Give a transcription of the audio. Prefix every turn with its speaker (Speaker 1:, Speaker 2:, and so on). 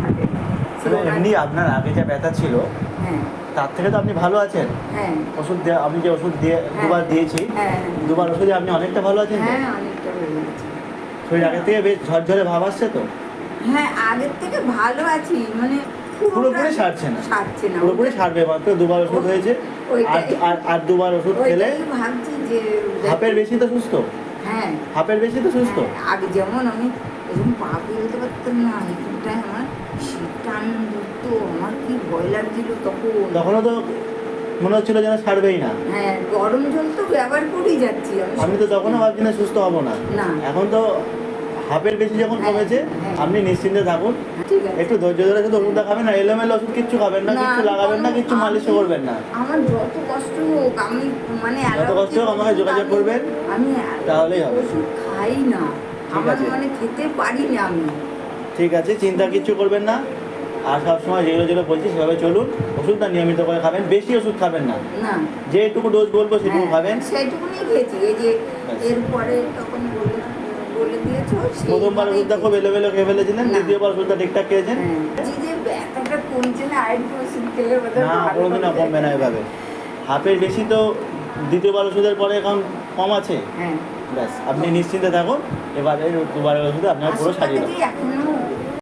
Speaker 1: থাকে।
Speaker 2: এমনি আপনার আগে যা ব্যথা ছিল
Speaker 1: হ্যাঁ
Speaker 2: তার থেকে তো আপনি ভালো আছেন।
Speaker 1: হ্যাঁ
Speaker 2: ওষুধ দেওয়া, আমি যে ওষুধ দিয়ে দুবার দিয়েছি,
Speaker 1: হ্যাঁ
Speaker 2: দুবার ওষুধে আপনি অনেকটা ভালো আছেন তো?
Speaker 1: হ্যাঁ অনেকটা ভালো আছি।
Speaker 2: শরীর আগের থেকে বেশ ঝরঝরে ভাব আসছে তো?
Speaker 1: হ্যাঁ আগের থেকে ভালো আছি, মানে
Speaker 2: পুরোপুরি সারছে না,
Speaker 1: সারছে না,
Speaker 2: পুরোপুরি সারবে, মাত্র দুবার ওষুধ হয়েছে। আর আর দুবার ওষুধ খেলে
Speaker 1: ওইটাই ভাবছি যে
Speaker 2: হাফের বেশি তো সুস্থ,
Speaker 1: হ্যাঁ
Speaker 2: হাফের বেশি তো সুস্থ।
Speaker 1: হ্যাঁ, আগে যেমন আমি এরকম পা ফেলতে পারতাম না, এখানটায় আমার শীত টান ধরতো, আমার কি ভয় লাগছিল তখন।
Speaker 2: তখনও তো মনে হচ্ছিল যেন ছাড়বেই না।
Speaker 1: হ্যাঁ গরম জল তো ব্যবহার করেই যাচ্ছি
Speaker 2: আমি তো তখনও ভাবছি না সুস্থ হব না।
Speaker 1: না
Speaker 2: এখন তো হাফের বেশি যখন
Speaker 1: হ্যাঁ,
Speaker 2: কমেছে,
Speaker 1: হ্যাঁ।
Speaker 2: আপনি নিশ্চিন্তে থাকুন।
Speaker 1: ঠিক আছে।
Speaker 2: একটু ধৈর্য ধরে শুধু ওষুধটা খাবেন না, এলোমেলো ওষুধ কিচ্ছু খাবেন না,
Speaker 1: না,
Speaker 2: কিচ্ছু লাগাবেন না, কিচ্ছু মালিশও করবেন না।
Speaker 1: আমার যত কষ্ট হোক আমি মানে
Speaker 2: যত কষ্ট হোক আমাকে যোগাযোগ করবেন,
Speaker 1: আমি
Speaker 2: তাহলেই হবে।
Speaker 1: ওষুধ খাই না,
Speaker 2: ঠিক
Speaker 1: আমার
Speaker 2: আছে।
Speaker 1: মানে খেতে পারি না আমি।
Speaker 2: ঠিক আছে, চিন্তা কিচ্ছু করবেন না। আর সবসময় যেগুলো যেগুলো বলছি সেভাবে চলুন। ওষুধটা নিয়মিত করে খাবেন, বেশি ওষুধ খাবেন না।
Speaker 1: না
Speaker 2: যেটুকু ডোজ বলবো সেটুকু
Speaker 1: হ্যাঁ,
Speaker 2: খাবেন।
Speaker 1: সেইটুকুনি খেয়েছি, এই যে
Speaker 2: ব্যাস।
Speaker 1: এরপরে তখন বলে দিয়েছো
Speaker 2: প্রথমবার ওষুধটা খুব এলোমেলো খেয়ে ফেলেছিলেন,
Speaker 1: না।
Speaker 2: দ্বিতীয়বার ওষুধটা ঠিকঠাক খেয়েছেন।
Speaker 1: যে ব্যথাটা কমছে না, আরেকটু ওষুধ খেলে বোধহয়
Speaker 2: না,
Speaker 1: ভালো
Speaker 2: কোনোদিনও
Speaker 1: হবে।
Speaker 2: কমবে না এভাবে। হাফের বেশি তো দ্বিতীয়বার ওষুধের পরে এখন কম আছে।
Speaker 1: হ্যাঁ
Speaker 2: ব্যাস, আপনি নিশ্চিন্তে থাকুন। এবারে দুবারের ওষুধে আপনার পুরো সারিয়ে দেবো।
Speaker 1: এখনো